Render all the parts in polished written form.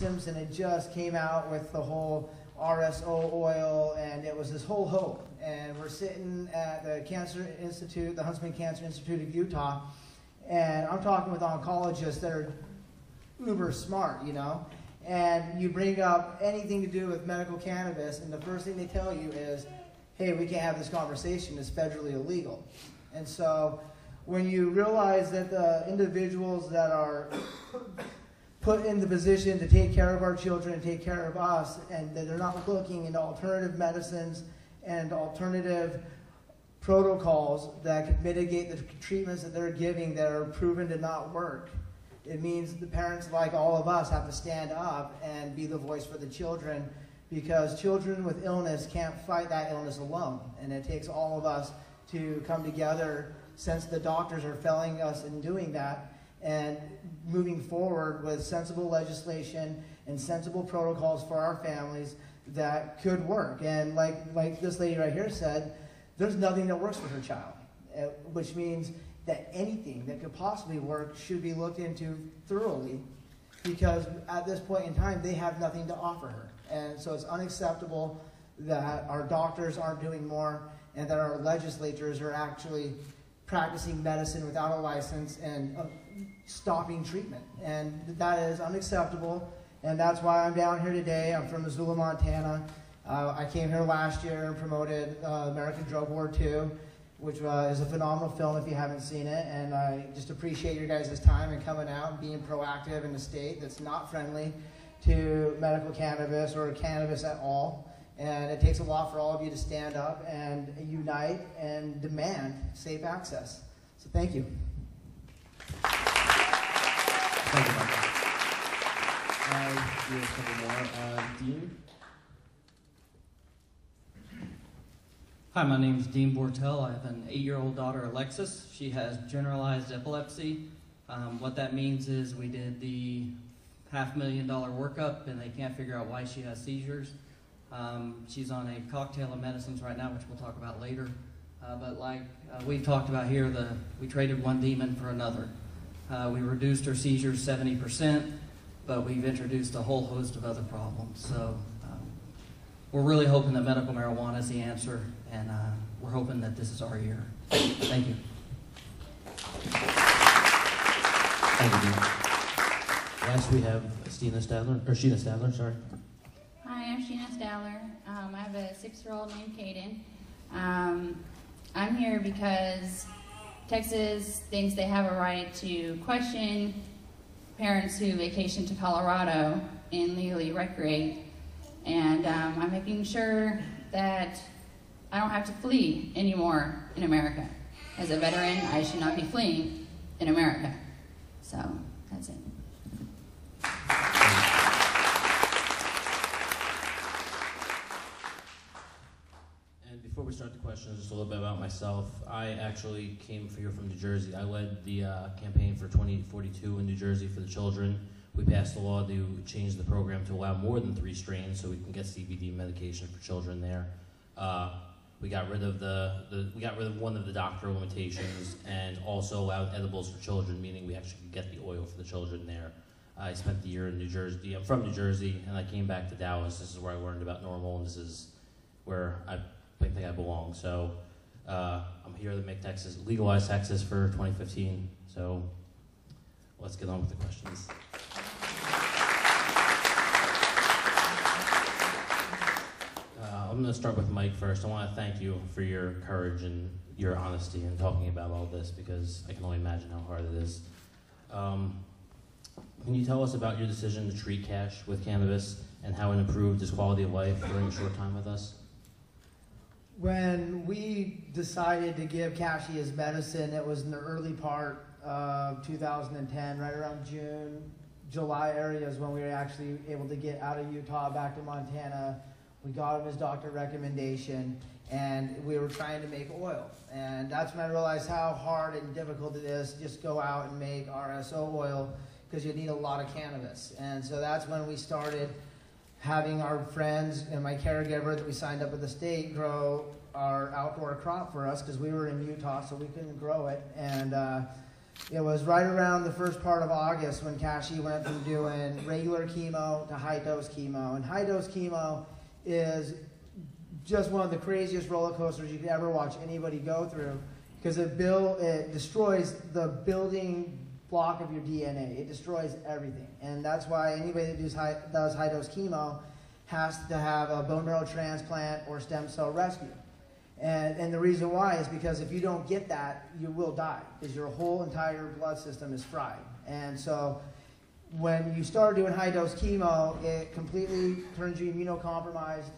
And it just came out with the whole RSO oil, and it was this whole hope. And we're sitting at the Cancer Institute, the Huntsman Cancer Institute of Utah, and I'm talking with oncologists that are uber smart, you know, and you bring up anything to do with medical cannabis, and the first thing they tell you is, hey, we can't have this conversation, it's federally illegal. And so when you realize that the individuals that are put in the position to take care of our children and take care of us, and that they're not looking into alternative medicines and alternative protocols that could mitigate the treatments that they're giving that are proven to not work. It means the parents, like all of us, have to stand up and be the voice for the children, because children with illness can't fight that illness alone. And it takes all of us to come together, since the doctors are failing us in doing that, and moving forward with sensible legislation and sensible protocols for our families that could work. And like this lady right here said, there's nothing that works for her child, which means that anything that could possibly work should be looked into thoroughly, because at this point in time, they have nothing to offer her. And so it's unacceptable that our doctors aren't doing more, and that our legislators are actually practicing medicine without a license and stopping treatment. And that is unacceptable, and that's why I'm down here today. I'm from Missoula, Montana. I came here last year and promoted American Drug War 2, which is a phenomenal film if you haven't seen it, and I just appreciate your guys' time and coming out and being proactive in a state that's not friendly to medical cannabis or cannabis at all. And it takes a lot for all of you to stand up and unite and demand safe access. So thank you. Thank you, Michael. We have a couple more. Dean? Hi, my name is Dean Bortel. I have an 8-year-old daughter, Alexis. She has generalized epilepsy. What that means is we did the $500,000 workup, and they can't figure out why she has seizures. She's on a cocktail of medicines right now, which we'll talk about later. But like we've talked about here, we traded one demon for another. We reduced her seizures 70%, but we've introduced a whole host of other problems. So we're really hoping that medical marijuana is the answer, and we're hoping that this is our year. Thank you. Thank you, Dean. Last we have Sheena Stadler, sorry. Hi, I'm Sheena Stadler. I have a 6-year-old named Caden. I'm here because Texas thinks they have a right to question parents who vacation to Colorado and legally recreate. And I'm making sure that I don't have to flee anymore in America. As a veteran, I should not be fleeing in America. So, that's it. Before we start the questions, just a little bit about myself. I actually came here from New Jersey. I led the campaign for 2042 in New Jersey for the children. We passed a law to change the program to allow more than 3 strains so we can get CBD medication for children there. We got rid of one of the doctor limitations, and also allowed edibles for children, meaning we actually could get the oil for the children there. I spent the year in New Jersey. I'm from New Jersey, and I came back to Dallas. This is where I learned about NORML, and this is where I think I belong. So I'm here to make Texas, legalize Texas for 2015. So let's get on with the questions. I'm going to start with Mike first. I want to thank you for your courage and your honesty in talking about all this, because I can only imagine how hard it is. Can you tell us about your decision to treat Cash with cannabis and how it improved his quality of life during a short time with us? When we decided to give Cashy his medicine, it was in the early part of 2010, right around June, July area is when we were actually able to get out of Utah back to Montana. We got him his doctor recommendation, and we were trying to make oil. And that's when I realized how hard and difficult it is to just go out and make RSO oil, because you need a lot of cannabis. And so that's when we started having our friends and my caregiver that we signed up with the state grow our outdoor crop for us, because we were in Utah, so we couldn't grow it. And It was right around the first part of August when Kashi went from doing regular chemo to high-dose chemo. And high-dose chemo is just one of the craziest roller coasters you could ever watch anybody go through, because it destroys the building block of your DNA. It destroys everything. And that's why anybody that does high-dose chemo has to have a bone marrow transplant or stem cell rescue. And the reason why is because if you don't get that, you will die, because your whole entire blood system is fried. And so when you start doing high-dose chemo, it completely turns you immunocompromised,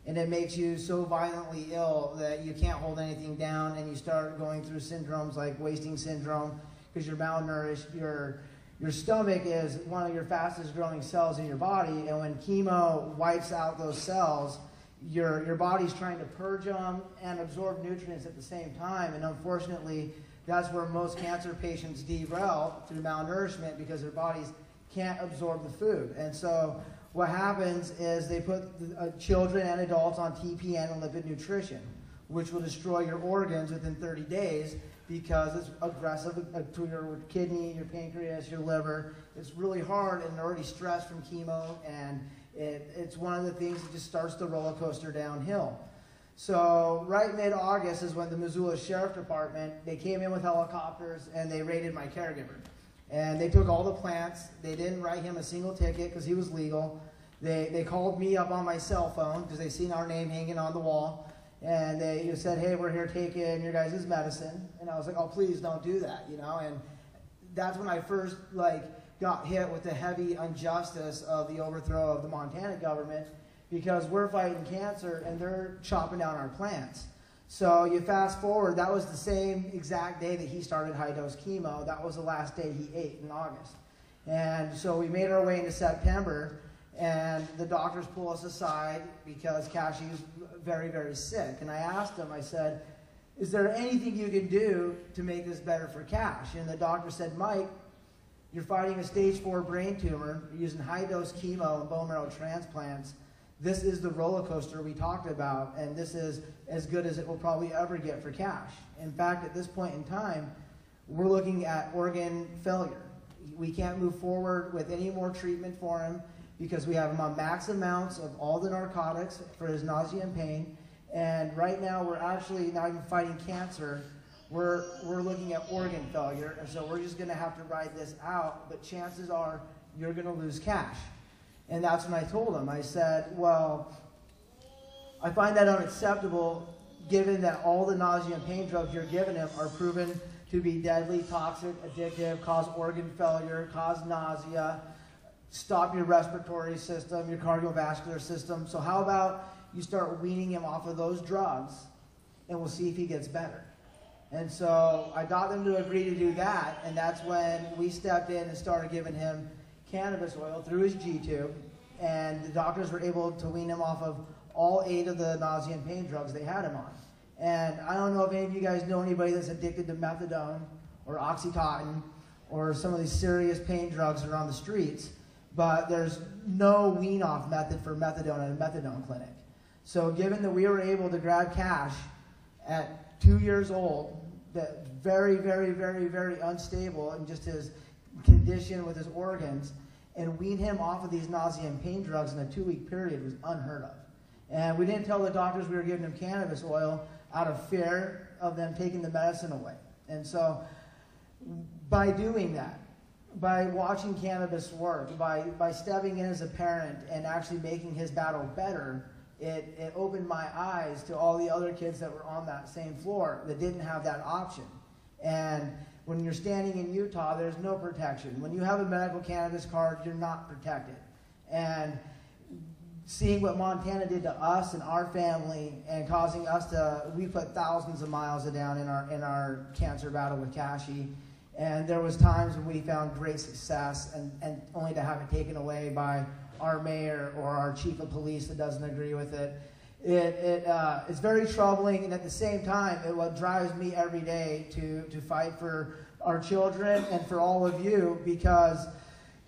and it makes you so violently ill that you can't hold anything down, and you start going through syndromes like wasting syndrome because you're malnourished. Your stomach is one of your fastest growing cells in your body, and when chemo wipes out those cells, your body's trying to purge them and absorb nutrients at the same time. And unfortunately, that's where most cancer patients derail, through malnourishment, because their bodies can't absorb the food. And so what happens is they put children and adults on TPN and lipid nutrition, which will destroy your organs within 30 days because it's aggressive to your kidney, your pancreas, your liver. It's really hard, and they're already stressed from chemo, and it's one of the things that just starts the roller coaster downhill. So right mid-August is when the Missoula Sheriff Department, they came in with helicopters and they raided my caregiver. And they took all the plants. They didn't write him a single ticket because he was legal. They called me up on my cell phone because they seen our name hanging on the wall. And they said, hey, we're here taking your guys' medicine. And I was like, oh, please don't do that, you know. And that's when I first got hit with the heavy injustice of the overthrow of the Montana government, because we're fighting cancer and they're chopping down our plants. So you fast forward, that was the same exact day that he started high-dose chemo. That was the last day he ate in August. And so we made our way into September, and the doctors pull us aside because Kashi's very, very sick. And I asked him, I said, is there anything you can do to make this better for Kash? And the doctor said, Mike, you're fighting a stage 4 brain tumor, you're using high-dose chemo and bone marrow transplants. This is the roller coaster we talked about, and this is as good as it will probably ever get for Kash. In fact, at this point in time, we're looking at organ failure. We can't move forward with any more treatment for him because we have him on max amounts of all the narcotics for his nausea and pain. And right now, we're actually not even fighting cancer. We're looking at organ failure, and so we're just going to have to ride this out, but chances are you're going to lose Kash. And that's when I told him, I said, well, I find that unacceptable given that all the nausea and pain drugs you're giving him are proven to be deadly, toxic, addictive, cause organ failure, cause nausea, stop your respiratory system, your cardiovascular system. So how about you start weaning him off of those drugs, and we'll see if he gets better. And so I got them to agree to do that, and that's when we stepped in and started giving him cannabis oil through his G-tube, and the doctors were able to wean him off of all 8 of the nausea and pain drugs they had him on. And I don't know if any of you guys know anybody that's addicted to methadone or Oxycontin or some of these serious pain drugs that are on the streets, but there's no wean-off method for methadone at a methadone clinic. So given that we were able to grab Kash at 2 years old, that very, very, very, very unstable in just his condition with his organs, and wean him off of these nausea and pain drugs in a 2-week period was unheard of. And we didn't tell the doctors we were giving him cannabis oil out of fear of them taking the medicine away. And so by doing that, by watching cannabis work, by stepping in as a parent and actually making his battle better, it opened my eyes to all the other kids that were on that same floor that didn't have that option. And when you're standing in Utah, there's no protection. When you have a medical cannabis card, you're not protected. And seeing what Montana did to us and our family, and causing us we put thousands of miles down in our cancer battle with Kashi. And there was times when we found great success, and only to have it taken away by our mayor or our chief of police that doesn't agree with it. It's very troubling, and at the same time, what drives me every day to fight for our children and for all of you, because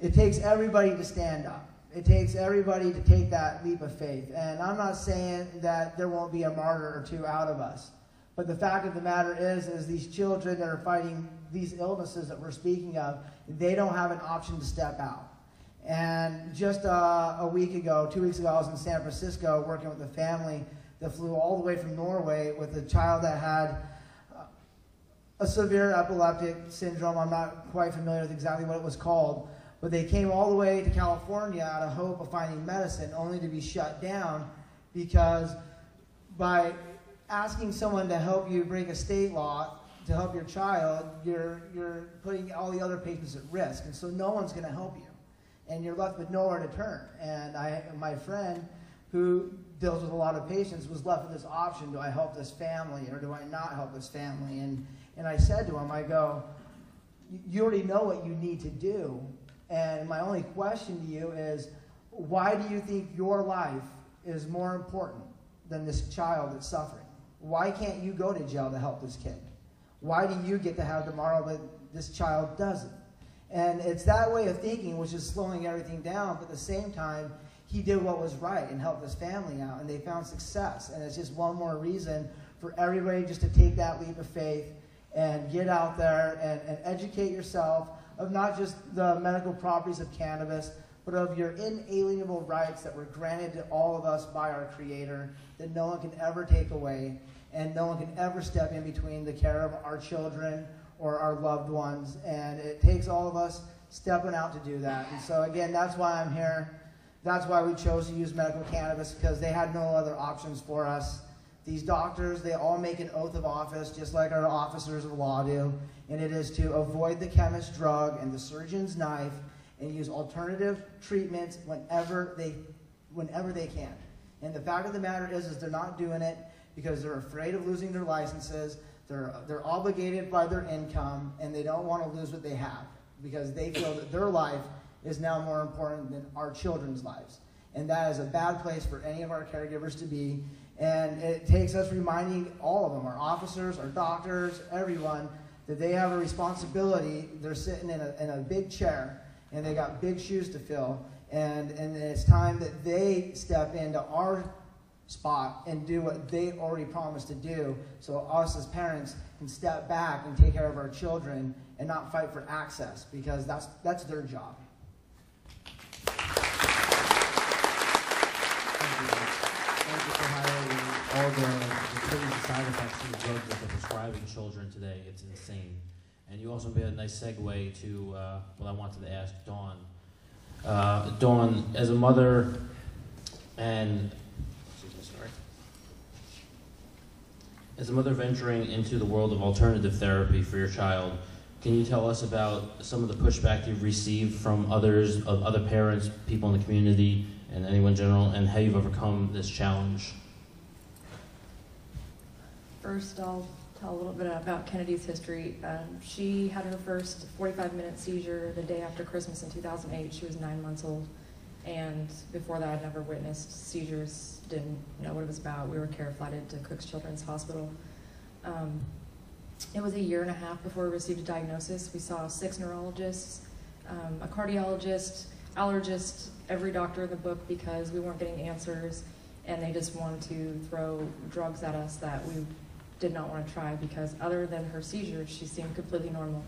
it takes everybody to stand up. It takes everybody to take that leap of faith. And I'm not saying that there won't be a martyr or two out of us, But the fact of the matter is these children that are fighting these illnesses that we're speaking of, they don't have an option to step out. And just a week ago, 2 weeks ago, I was in San Francisco working with a family that flew all the way from Norway with a child that had a severe epileptic syndrome. I'm not quite familiar with exactly what it was called, but they came all the way to California out of hope of finding medicine, only to be shut down because by asking someone to help you break a state law to help your child, you're putting all the other patients at risk, and so no one's going to help you, and you're left with nowhere to turn. And my friend, who deals with a lot of patients, was left with this option: do I help this family or do I not help this family? And I said to him, I go, you already know what you need to do, and my only question to you is, why do you think your life is more important than this child that's suffering? Why can't you go to jail to help this kid? Why do you get to have tomorrow but this child doesn't? And it's that way of thinking which is slowing everything down, but at the same time, he did what was right and helped his family out, and they found success. And it's just one more reason for everybody just to take that leap of faith and get out there and educate yourself of not just the medical properties of cannabis, but of your inalienable rights that were granted to all of us by our Creator, that no one can ever take away, and no one can ever step in between the care of our children or our loved ones. And it takes all of us stepping out to do that. And so again, that's why I'm here. That's why we chose to use medical cannabis, because they had no other options for us. These doctors, they all make an oath of office, just like our officers of law do, and it is to avoid the chemist's drug and the surgeon's knife and use alternative treatments whenever they can. And the fact of the matter is they're not doing it because they're afraid of losing their licenses, they're obligated by their income, and they don't want to lose what they have because they feel that their life is now more important than our children's lives. And that is a bad place for any of our caregivers to be. And it takes us reminding all of them, our officers, our doctors, everyone, that they have a responsibility. They're sitting in a big chair, and they got big shoes to fill. And it's time that they step into our spot and do what they already promised to do, so us as parents can step back and take care of our children and not fight for access, because that's their job. Thank you for highlighting all the crazy side effects of the drugs that they're prescribing children today. It's insane. And you also made a nice segue to what I wanted to ask Dawn. Dawn, as a mother and as a mother venturing into the world of alternative therapy for your child, can you tell us about some of the pushback you've received from others, other parents, people in the community, and anyone in general, and how you've overcome this challenge? First, I'll tell a little bit about Kennedy's history. She had her first 45-minute seizure the day after Christmas in 2008. She was 9 months old. And before that, I'd never witnessed seizures, didn't know what it was about. We were care flighted to Cook's Children's Hospital. It was a year and a half before we received a diagnosis. We saw 6 neurologists, a cardiologist, allergist, every doctor in the book, because we weren't getting answers, and they just wanted to throw drugs at us that we did not want to try, because other than her seizures, she seemed completely normal.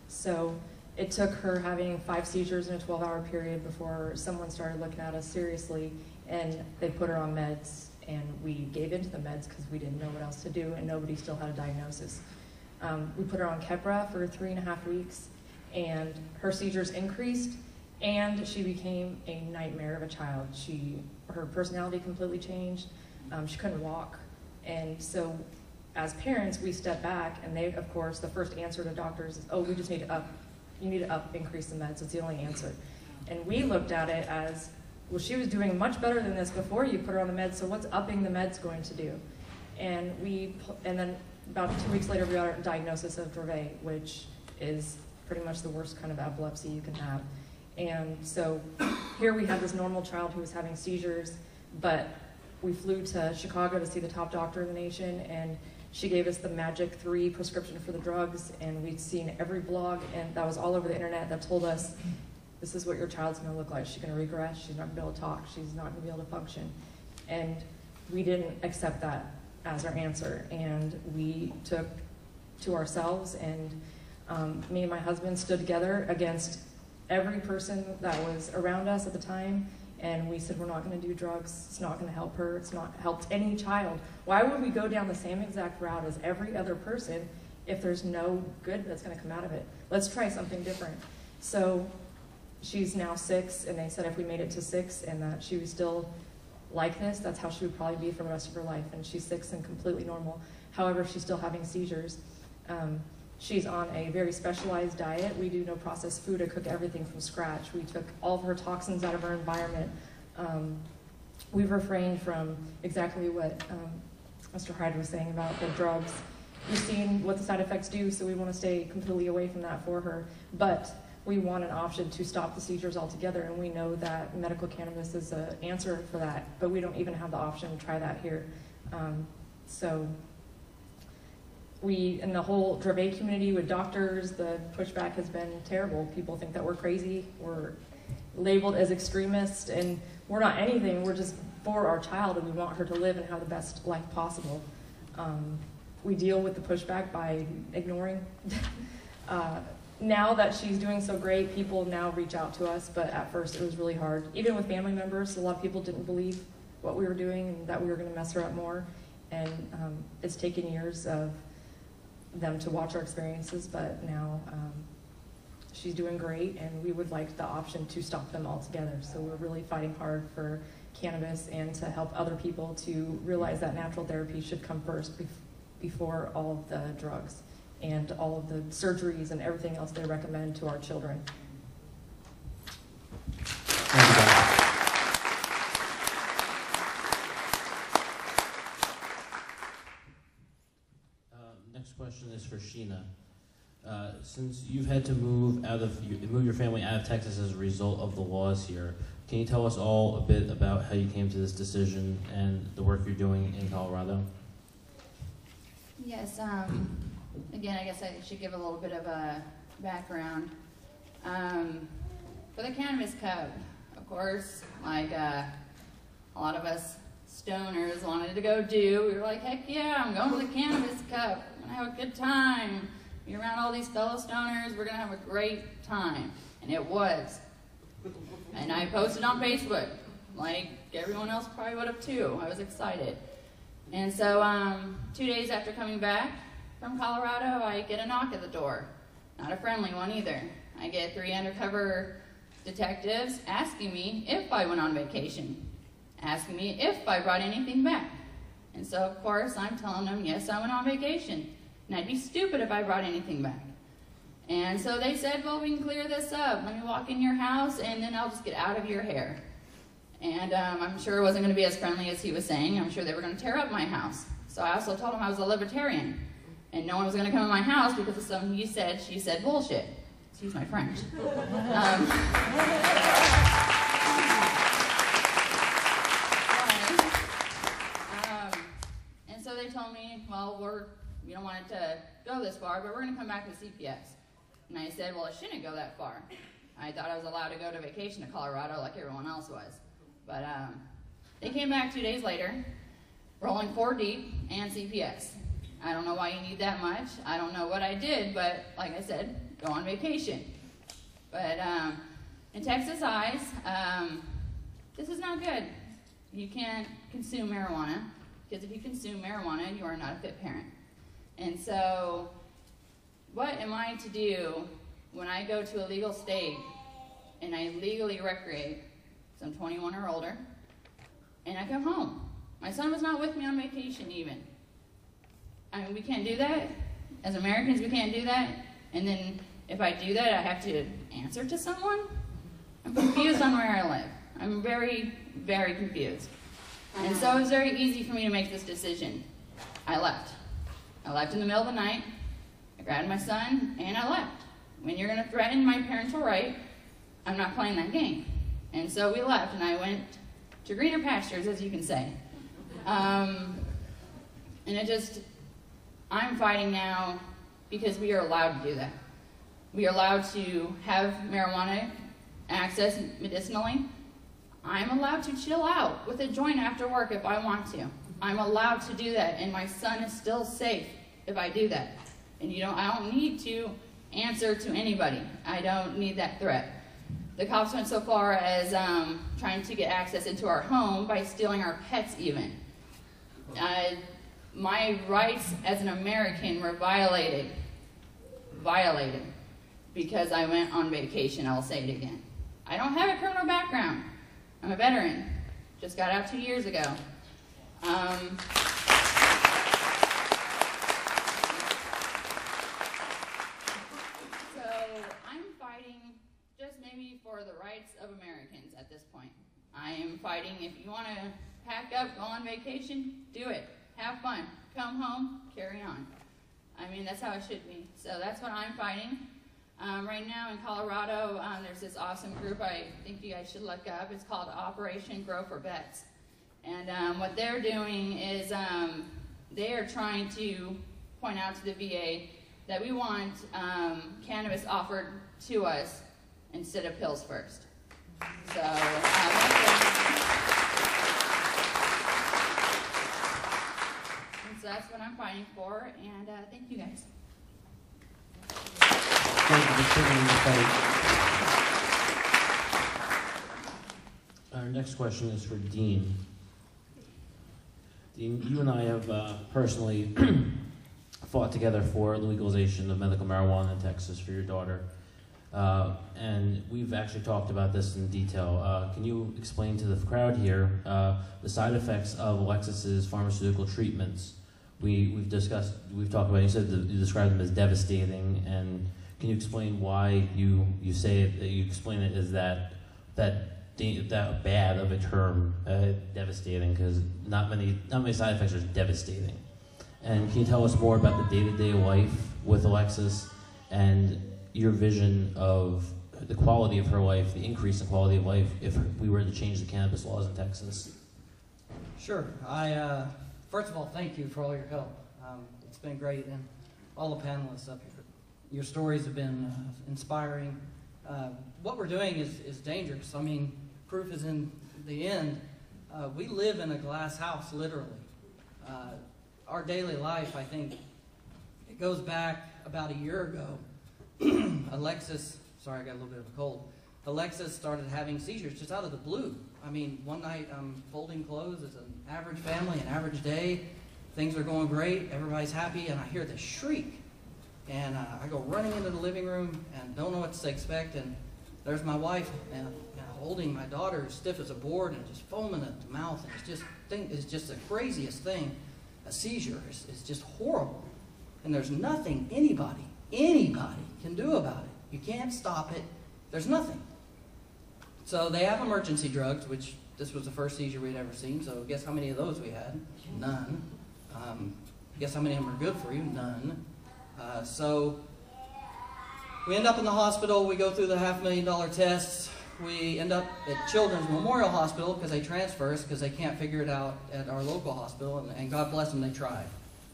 So it took her having 5 seizures in a 12-hour period before someone started looking at us seriously, and they put her on meds, and we gave into the meds because we didn't know what else to do, and nobody still had a diagnosis. We put her on Keppra for 3.5 weeks, and her seizures increased, and she became a nightmare of a child. Her personality completely changed. She couldn't walk, and so as parents, we stepped back, and they, of course, the first answer to doctors is, oh, we just need to increase the meds. It's the only answer. And we looked at it as, well, she was doing much better than this before you put her on the meds, so what's upping the meds going to do? And then about 2 weeks later, we got a diagnosis of Dravet, which is pretty much the worst kind of epilepsy you can have. And so here we had this normal child who was having seizures, but we flew to Chicago to see the top doctor in the nation, and she gave us the Magic 3 prescription for the drugs, and we'd seen every blog, and that was all over the internet, that told us, this is what your child's gonna look like. She's gonna regress, she's not gonna be able to talk, she's not gonna be able to function. And we didn't accept that. as our answer. And we took to ourselves, and me and my husband stood together against every person that was around us at the time, and we said, we're not going to do drugs. It's not going to help her. It's not helped any child. Why would we go down the same exact route as every other person if there's no good that's going to come out of it? Let's try something different. So she's now 6, and they said if we made it to 6 and that she was still like this, that's how she would probably be for the rest of her life. And she's 6 and completely normal. However, she's still having seizures. She's on a very specialized diet. We do no processed food. I cook everything from scratch. We took all of her toxins out of her environment. We've refrained from exactly what Mr. Hyde was saying about the drugs. We've seen what the side effects do, so we want to stay completely away from that for her. But we want an option to stop the seizures altogether, and we know that medical cannabis is an answer for that, but we don't even have the option to try that here. So we, in the whole Dravet community with doctors, the pushback has been terrible. People think that we're crazy, we're labeled as extremists, and we're not anything. We're just for our child, and we want her to live and have the best life possible. We deal with the pushback by ignoring. Now that she's doing so great, people now reach out to us, but at first it was really hard. Even with family members, a lot of people didn't believe what we were doing and that we were going to mess her up more. And it's taken years of them to watch our experiences, but now she's doing great, and we would like the option to stop them altogether. So we're really fighting hard for cannabis and to help other people to realize that natural therapy should come first before all of the drugs and all of the surgeries and everything else they recommend to our children. Thank you, Dr. Next question is for Sheena. Since you've had to move your family out of Texas as a result of the laws here, can you tell us all a bit about how you came to this decision and the work you're doing in Colorado? Yes, again, I guess I should give a little bit of a background. For the Cannabis Cup, of course, like a lot of us stoners wanted to go do, we were like, heck yeah, I'm going to the Cannabis Cup. We're going to have a good time. Be around all these fellow stoners, we're going to have a great time. And it was. And I posted on Facebook, like everyone else probably would have too. I was excited. And so 2 days after coming back from Colorado, I get a knock at the door. Not a friendly one either. I get 3 undercover detectives asking me if I went on vacation, asking me if I brought anything back. And so, of course, I'm telling them, yes, I went on vacation. And I'd be stupid if I brought anything back. And so they said, well, we can clear this up. Let me walk in your house, and then I'll just get out of your hair. And I'm sure it wasn't going to be as friendly as he was saying. I'm sure they were going to tear up my house. So I also told him I was a libertarian. And no one was going to come in my house because of some he said, she said bullshit. Excuse my French. And so they told me, well, we don't want it to go this far, but we're going to come back with CPS. And I said, well, it shouldn't go that far. I thought I was allowed to go to vacation to Colorado like everyone else was. But they came back 2 days later, rolling 4 deep and CPS. I don't know why you need that much. I don't know what I did, but like I said, go on vacation. But in Texas eyes, this is not good. You can't consume marijuana, because if you consume marijuana, you are not a fit parent. And so what am I to do when I go to a legal state and I legally recreate, because I'm 21 or older, and I come home? My son was not with me on vacation even. I mean, we can't do that. As Americans, we can't do that. And then if I do that, I have to answer to someone? I'm confused on where I live. I'm very, very confused. And so it was very easy for me to make this decision. I left. I left in the middle of the night. I grabbed my son, and I left. When you're going to threaten my parental right, I'm not playing that game. And so we left, and I went to greener pastures, as you can say. And it just, I'm fighting now because we are allowed to do that. We are allowed to have marijuana access medicinally. I'm allowed to chill out with a joint after work if I want to. I'm allowed to do that, and my son is still safe if I do that. And I don't need to answer to anybody. I don't need that threat. The cops went so far as trying to get access into our home by stealing our pets even. My rights as an American were violated because I went on vacation. I'll say it again. I don't have a criminal background. I'm a veteran. Just got out 2 years ago. So I'm fighting just maybe for the rights of Americans at this point. I am fighting, if you want to pack up, go on vacation, do it. Have fun. Come home, carry on. I mean, that's how it should be. So that's what I'm fighting. Right now in Colorado, there's this awesome group I think you guys should look up. It's called Operation Grow for Vets. And what they're doing is they are trying to point out to the VA that we want cannabis offered to us instead of pills first. So that's what I'm fighting for, and thank you guys. Thank you for taking the fight. Our next question is for Dean. Dean, you and I have personally fought together for legalization of medical marijuana in Texas for your daughter. And we've actually talked about this in detail. Can you explain to the crowd here the side effects of Alexis's pharmaceutical treatments? We've talked about, you said you described them as devastating, and can you explain why you say it, you explain it as that bad of a term, devastating, because not many side effects are devastating. And can you tell us more about the day-to-day life with Alexis and your vision of the quality of her life, the increase in quality of life, if we were to change the cannabis laws in Texas? Sure. First of all, thank you for all your help. It's been great, and all the panelists up here. Your stories have been inspiring. What we're doing is dangerous. I mean, proof is in the end. We live in a glass house, literally. Our daily life, I think, it goes back about a year ago. Alexis, sorry, I got a little bit of a cold. Alexis started having seizures just out of the blue. I mean, one night I'm folding clothes. It's an average family, an average day. Things are going great. Everybody's happy, and I hear this shriek. And I go running into the living room and don't know what to expect. And there's my wife and holding my daughter, stiff as a board and just foaming at the mouth. And it's just the craziest thing. A seizure is just horrible. And there's nothing anybody can do about it. You can't stop it. There's nothing. So they have emergency drugs, which this was the first seizure we'd ever seen. So guess how many of those we had? None. Guess how many of them are good for you? None. So we end up in the hospital. We go through the $500,000 tests. We end up at Children's Memorial Hospital because they transfer us because they can't figure it out at our local hospital. And God bless them, they tried.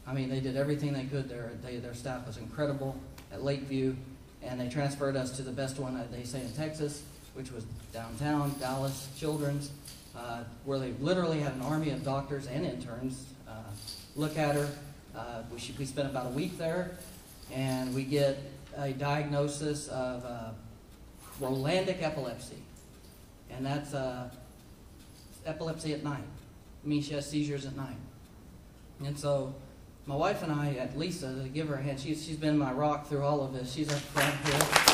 I mean, they did everything they could there. Their staff was incredible at Lakeview. And they transferred us to the best one, they say, in Texas, which was downtown, Dallas, Children's, where they literally had an army of doctors and interns look at her. We spent about a week there, and we get a diagnosis of Rolandic epilepsy. And that's epilepsy at night. It means she has seizures at night. And so my wife and I, at Lisa, to give her a hand, she's been my rock through all of this. She's up front here.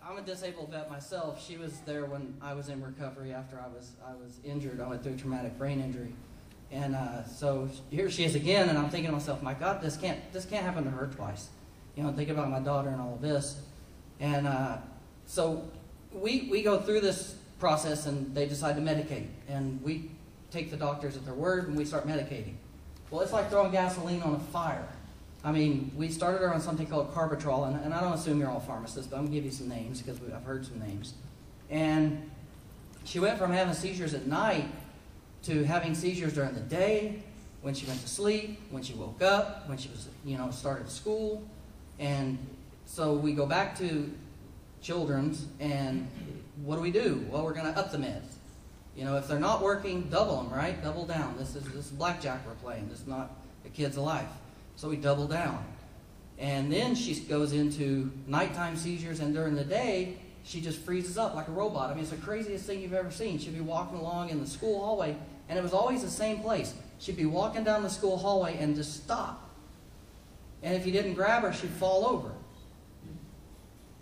I'm a disabled vet myself. She was there when I was in recovery after I was injured. I went through traumatic brain injury. And so here she is again, and I'm thinking to myself, my God, this can't happen to her twice. Thinking about my daughter and all of this. And so we go through this process, and they decide to medicate. And we take the doctors at their word, and we start medicating. Well, it's like throwing gasoline on a fire. I mean, we started her on something called Carbatrol, and I don't assume you're all pharmacists, but I'm going to give you some names because I've heard some names. And she went from having seizures at night to having seizures during the day, when she went to sleep, when she woke up, when she was, started school. And So we go back to Children's, and what do? Well, we're going to up the meds. You know, if they're not working, double them, right? Double down. This is blackjack we're playing. This is not a kid's life. So we double down. And then she goes into nighttime seizures, and during the day, she just freezes up like a robot. I mean, it's the craziest thing you've ever seen. She'd be walking along in the school hallway, and it was always the same place. She'd be walking down the school hallway and just stop. And if you didn't grab her, she'd fall over.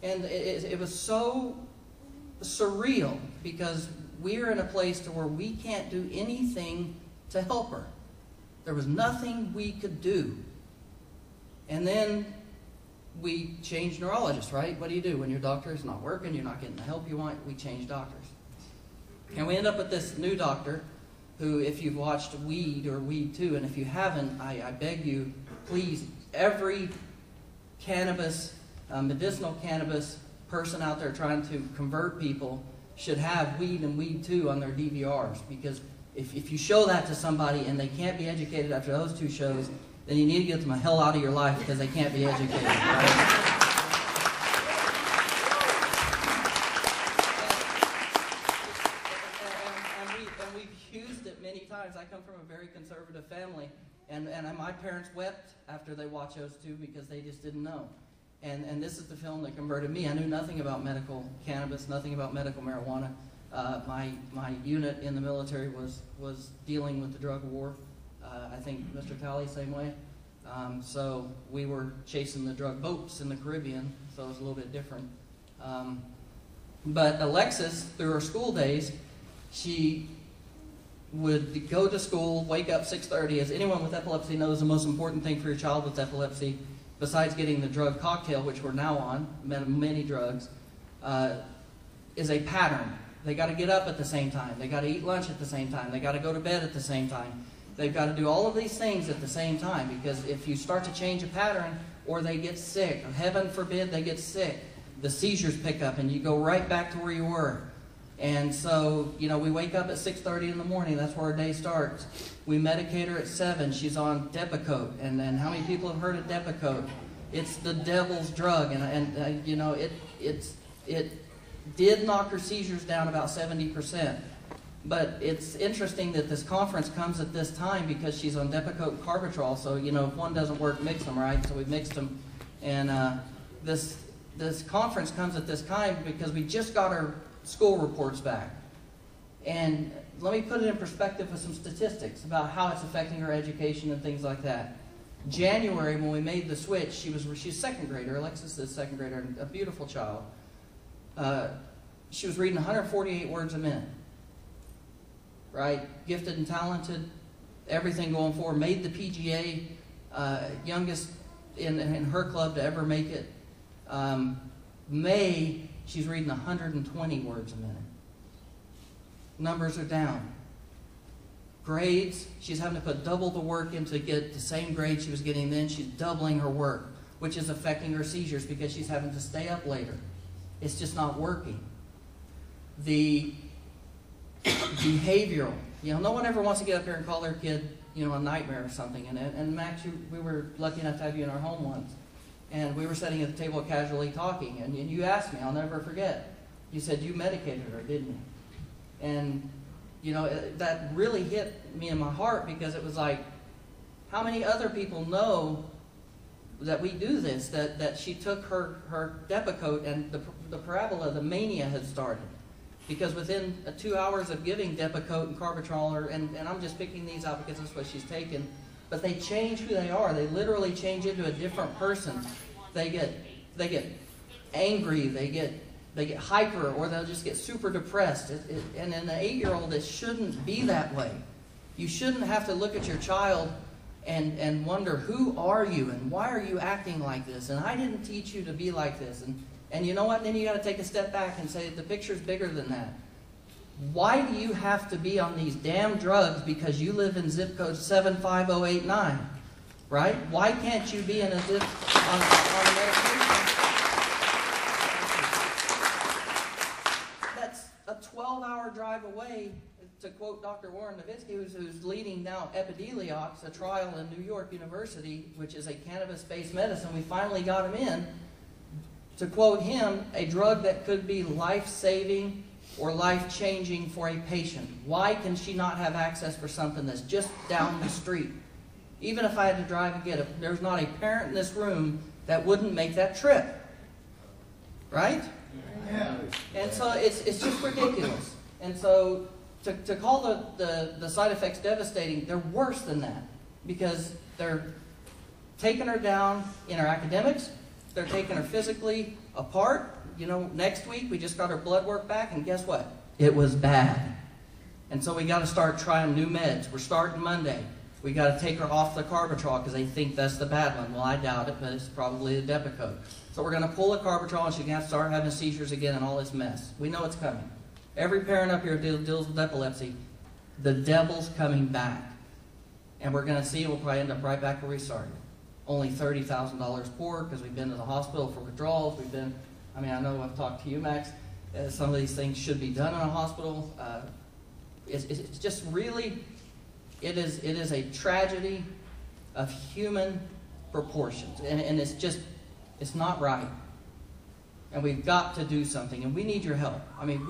And it was so surreal because we're in a place to where we can't do anything to help her. There was nothing we could do. And then we changed neurologists, right? What do you do when your doctor is not working, you're not getting the help you want? We change doctors. And we end up with this new doctor who, if you've watched Weed or Weed 2, and if you haven't, I beg you, please, every cannabis, medicinal cannabis person out there trying to convert people should have Weed and Weed 2 on their DVRs, because if you show that to somebody and they can't be educated after those two shows, then you need to get them the hell out of your life because they can't be educated. Right? And we've used it many times. I come from a very conservative family, and my parents wept after they watched those two because they just didn't know. And this is the film that converted me. I knew nothing about medical cannabis, nothing about medical marijuana. My unit in the military was dealing with the drug war. I think Mr. Talley, same way. So we were chasing the drug boats in the Caribbean, so it was a little bit different. But Alexis, through her school days, she would go to school, wake up 6:30. As anyone with epilepsy knows, the most important thing for your child with epilepsy, besides getting the drug cocktail, which we're now on, many drugs, is a pattern. They got to get up at the same time. They got to eat lunch at the same time. They got to go to bed at the same time. They've got to do all of these things at the same time, because if you start to change a pattern, or they get sick, or heaven forbid they get sick, the seizures pick up and you go right back to where you were. And so, you know, we wake up at 6:30 in the morning. That's where our day starts. We medicate her at 7. She's on Depakote. And how many people have heard of Depakote? It's the devil's drug. And you know, it did knock her seizures down about 70%. But it's interesting that this conference comes at this time because she's on Depakote and Carbatrol. So, you know, if one doesn't work, mix them, right? So we mixed them. And this conference comes at this time because we just got her school reports back. And let me put it in perspective with some statistics about how it's affecting her education and things like that. January, when we made the switch, she's a second grader. Alexis is a second grader, a beautiful child. She was reading 148 words a minute. Right? Gifted and talented, everything going forward. Made the PGA, youngest in her club to ever make it. May, she's reading 120 words a minute. Numbers are down. Grades, she's having to put double the work in to get the same grade she was getting then. She's doubling her work, which is affecting her seizures because she's having to stay up later. It's just not working. The behavioral, you know, no one ever wants to get up here and call their kid, you know, a nightmare or something. And Max, we were lucky enough to have you in our home once. And we were sitting at the table casually talking, and you asked me, I'll never forget. You said you medicated her, didn't you? And, you know, that really hit me in my heart because it was like, how many other people know that we do this, that she took her Depakote and the parabola, the mania had started. Because within 2 hours of giving Depakote and Carbatrol, and I'm just picking these out because that's what she's taken, but they change who they are. They literally change into a different person. They get angry. They get hyper, or they'll just get super depressed. And in an 8-year-old, it shouldn't be that way. You shouldn't have to look at your child and wonder, who are you and why are you acting like this? And I didn't teach you to be like this. And you know what? Then you got to take a step back and say, the picture's bigger than that. Why do you have to be on these damn drugs because you live in zip code 75089? Right? Why can't you be in a zip on a medication? That's a 12-hour drive away, to quote Dr. Warren Nowitzki, who's leading now Epidiolex, a trial in New York University, which is a cannabis-based medicine. We finally got him in. to quote him, a drug that could be life-saving or life-changing for a patient. Why can she not have access for something that's just down the street? Even if I had to drive and get it, there's not a parent in this room that wouldn't make that trip. Right? Yeah. And so it's just ridiculous. And so to call the side effects devastating, they're worse than that. Because they're taking her down in her academics, they're taking her physically apart. You know, next week we just got her blood work back, and guess what? It was bad. And so we got to start trying new meds. We're starting Monday. We got to take her off the carbatrol because they think that's the bad one. Well, I doubt it, but it's probably the Depakote. So we're going to pull the carbatrol, and she's going to have to start having seizures again and all this mess. We know it's coming. Every parent up here deals with epilepsy. The devil's coming back. And we're going to see we'll probably end up right back where we started. Only $30,000 poor because we've been to the hospital for withdrawals. We've been, I mean, I know I've talked to you, Max. Some of these things should be done in a hospital. It's just really, it is a tragedy of human proportions. And it's just, it's not right. And we've got to do something. And we need your help. I mean,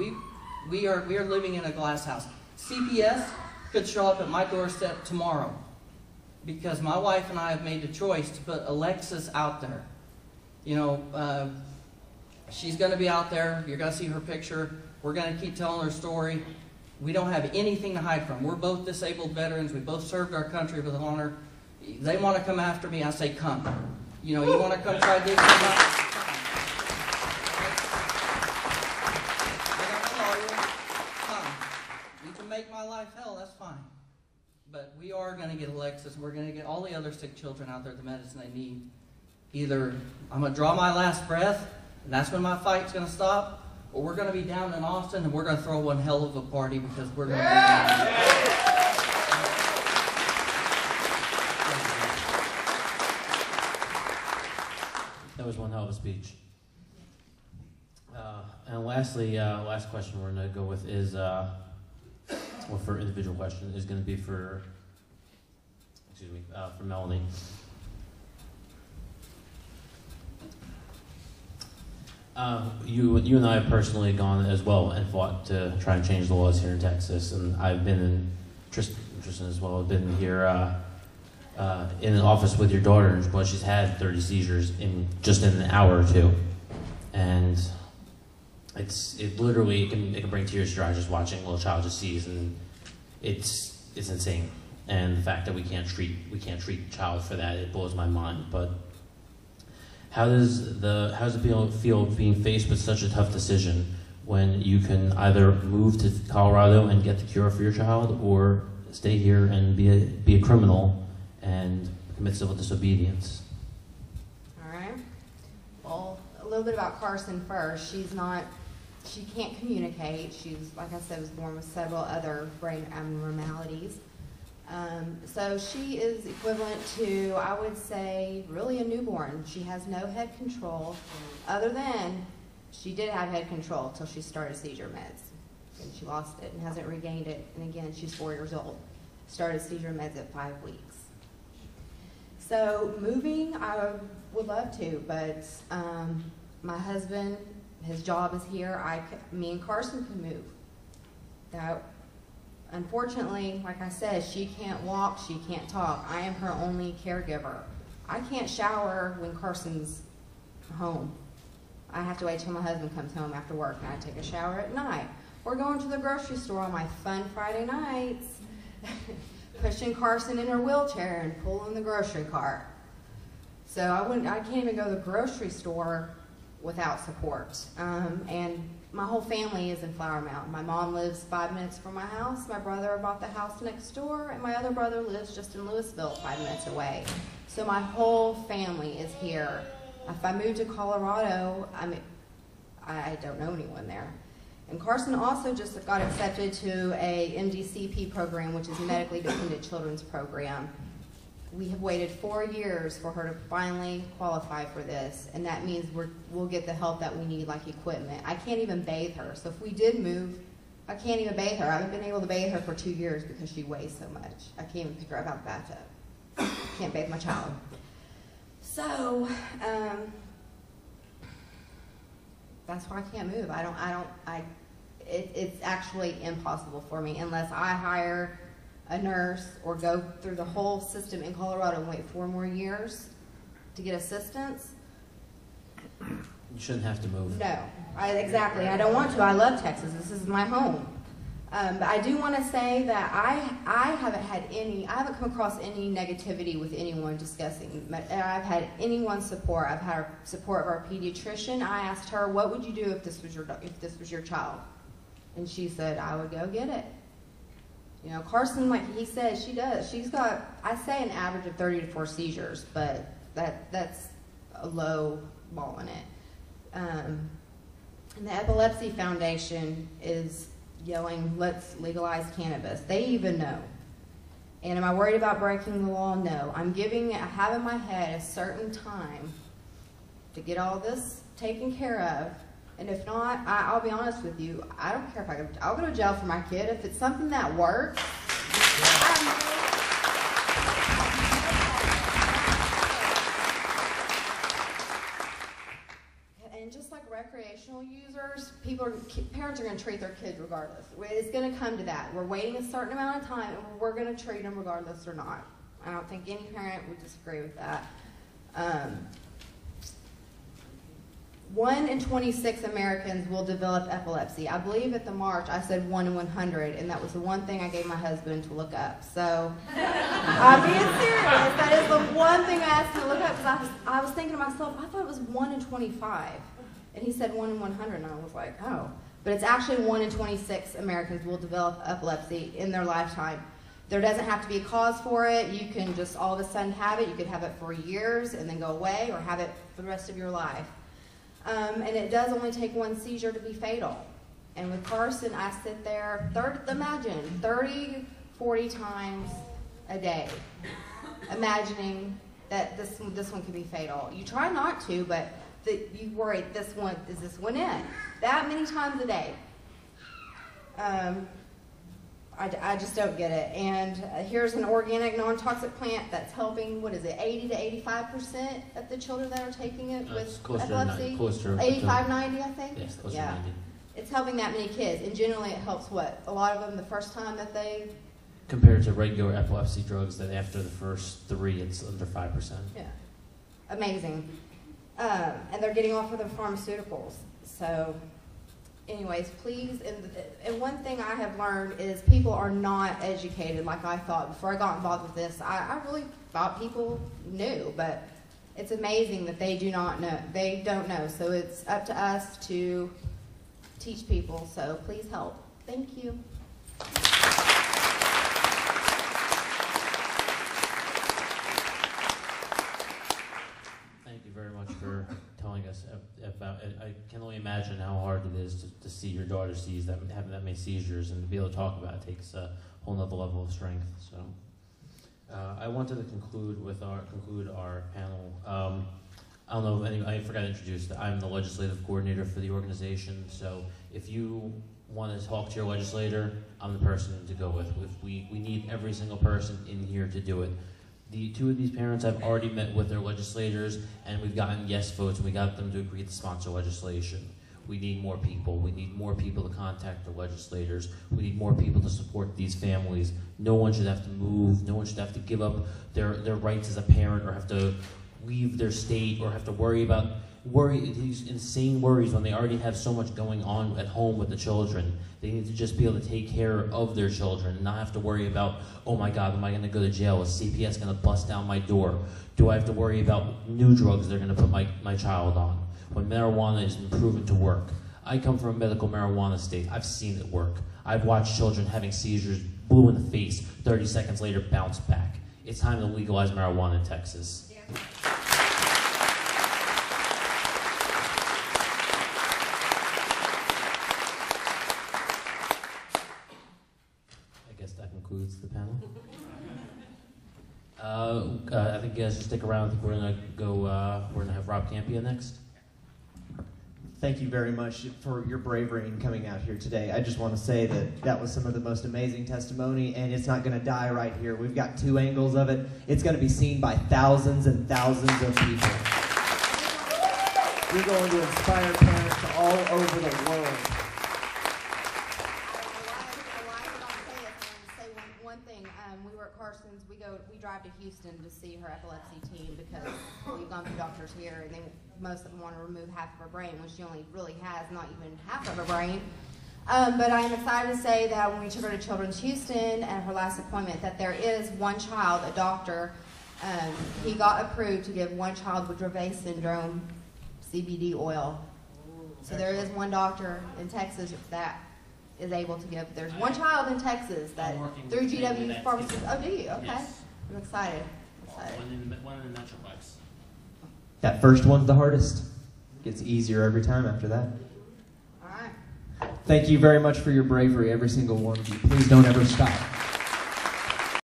we are living in a glass house. CPS could show up at my doorstep tomorrow because my wife and I have made the choice to put Alexis out there. You know, she's going to be out there. You're going to see her picture. We're going to keep telling her story. We don't have anything to hide from. We're both disabled veterans. We both served our country with honor. They want to come after me. I say, come. You know, you want to come try digging them up? Come. You can make my life hell. That's fine. But we are going to get Alexis. We're going to get all the other sick children out there the medicine they need. Either I'm going to draw my last breath, and that's when my fight's going to stop, or we're going to be down in Austin, and we're going to throw one hell of a party because we're going to be down. That was one hell of a speech. And lastly, last question we're going to go with is, or for individual question, is going to be for, excuse me, for Melanie. You and I have personally gone as well and fought to try and change the laws here in Texas, and I've been in, Tristan as well, I've been here in an office with your daughter, but she's had 30 seizures in just in an hour or two, and it literally it can bring tears to your eyes just watching a little child just seize, and it's insane. And the fact that we can't treat the child for that, it blows my mind. But how does it feel being faced with such a tough decision when you can either move to Colorado and get the cure for your child, or stay here and be a criminal and commit civil disobedience? All right. Well, a little bit about Carson first. She can't communicate. She's, like I said, was born with several other brain abnormalities. So she is equivalent to, I would say, really a newborn. She has no head control, other than she did have head control until she started seizure meds. And she lost it and hasn't regained it. And again, she's 4 years old. Started seizure meds at 5 weeks. So moving, I would love to, but my husband, his job is here. Me and Carson can move. That, unfortunately, like I said, she can't walk, she can't talk. I am her only caregiver. I can't shower when Carson's home. I have to wait till my husband comes home after work, and I take a shower at night. We're going to the grocery store on my fun Friday nights, pushing Carson in her wheelchair and pulling the grocery cart. So I can't even go to the grocery store without support. And my whole family is in Flower Mountain. My mom lives 5 minutes from my house. My brother bought the house next door, and my other brother lives just in Louisville, 5 minutes away. So my whole family is here. If I move to Colorado, I don't know anyone there. And Carson also just got accepted to a MDCP program, which is Medically Dependent Children's Program. We have waited 4 years for her to finally qualify for this, and that means we'll get the help that we need, like equipment. I can't even bathe her, so if we did move, I can't even bathe her. I haven't been able to bathe her for 2 years because she weighs so much. I can't even pick her up out of the bathtub. Can't bathe my child. So, that's why I can't move. It's actually impossible for me unless I hire a nurse or go through the whole system in Colorado and wait 4 more years to get assistance. You shouldn't have to move. No, exactly. I don't want to. I love Texas. This is my home. But I do want to say that I haven't come across any negativity with anyone discussing. I've had anyone's support. I've had support of our pediatrician. I asked her, what would you do if this was your child? And she said, I would go get it. You know, Carson, like he said, she's got, I say an average of 30 to 4 seizures, but that's a low ball in it. And the Epilepsy Foundation is yelling, let's legalize cannabis. They even know. And am I worried about breaking the law? No. I have in my head a certain time to get all this taken care of. And if not, I'll be honest with you, I don't care if I'll go to jail for my kid. If it's something that works, and just like recreational users, parents are going to treat their kids regardless. It's going to come to that. We're waiting a certain amount of time, and we're going to treat them regardless or not. I don't think any parent would disagree with that. 1 in 26 Americans will develop epilepsy. I believe at the march I said 1 in 100, and that was the one thing I gave my husband to look up. So I'm being serious. That is the one thing I asked him to look up, because I was thinking to myself, I thought it was 1 in 25. And he said 1 in 100, and I was like, oh. But it's actually 1 in 26 Americans will develop epilepsy in their lifetime. There doesn't have to be a cause for it. You can just all of a sudden have it. You could have it for years and then go away, or have it for the rest of your life. And it does only take 1 seizure to be fatal. And with Carson, I sit there, imagine 30, 40 times a day, imagining that this one could be fatal. You try not to, but you worry, is this one in? That many times a day. I just don't get it. And here's an organic, non-toxic plant that's helping, 80 to 85% of the children that are taking it with epilepsy? 85, 90, I think? Yes, close to 90. It's helping that many kids. And generally it helps what? A lot of them the first time that they... Compared to regular epilepsy drugs, that after the first 3, it's under 5%. Yeah. Amazing. And they're getting off of their pharmaceuticals. So... Anyways, please, and one thing I have learned is people are not educated like I thought. Before I got involved with this, I really thought people knew, but it's amazing that they do not know. They don't know, so it's up to us to teach people, so please help. Thank you. Thank you very much for telling us about it. I can only imagine how hard it is to see your daughter having that many seizures, and to be able to talk about it takes a whole nother level of strength. So I wanted to conclude our panel. I don't know if I forgot to introduce that I'm the legislative coordinator for the organization. So if you want to talk to your legislator, I'm the person to go with. We need every single person in here to do it. The 2 of these parents I've already met with their legislators, and we've gotten yes votes, and we got them to agree to sponsor legislation. We need more people. We need more people to contact the legislators. We need more people to support these families. No one should have to move. No one should have to give up their rights as a parent, or have to leave their state, or have to worry these insane worries when they already have so much going on at home with the children. They need to just be able to take care of their children and not have to worry about, oh my God, am I going to go to jail? Is CPS going to bust down my door? Do I have to worry about new drugs they're going to put my child on? When marijuana has been proven to work. I come from a medical marijuana state. I've seen it work. I've watched children having seizures, blue in the face, 30 seconds later bounce back. It's time to legalize marijuana in Texas. Yeah. Concludes the panel. I think you guys should stick around. I think we're gonna go. We're gonna have Rob Campia next. Thank you very much for your bravery in coming out here today. I just want to say that was some of the most amazing testimony, and it's not going to die right here. We've got 2 angles of it. It's going to be seen by thousands and thousands of people. You're going to inspire parents all over the world. One thing, we were at Carson's. We drive to Houston to see her epilepsy team because we've gone to doctors here, and most of them want to remove half of her brain, when she only really has not even half of her brain. But I am excited to say that when we took her to Children's Houston and her last appointment, that there is one child, a doctor, he got approved to give one child with Dravet syndrome CBD oil. So there is one doctor in Texas that is able to give. There's one child in Texas that through GW Pharmacy. Oh, do you? Okay. Yes. I'm excited. One in the Metroplex. That first one's the hardest. Gets easier every time after that. All right. Thank you very much for your bravery, every single one of you. Please don't ever stop.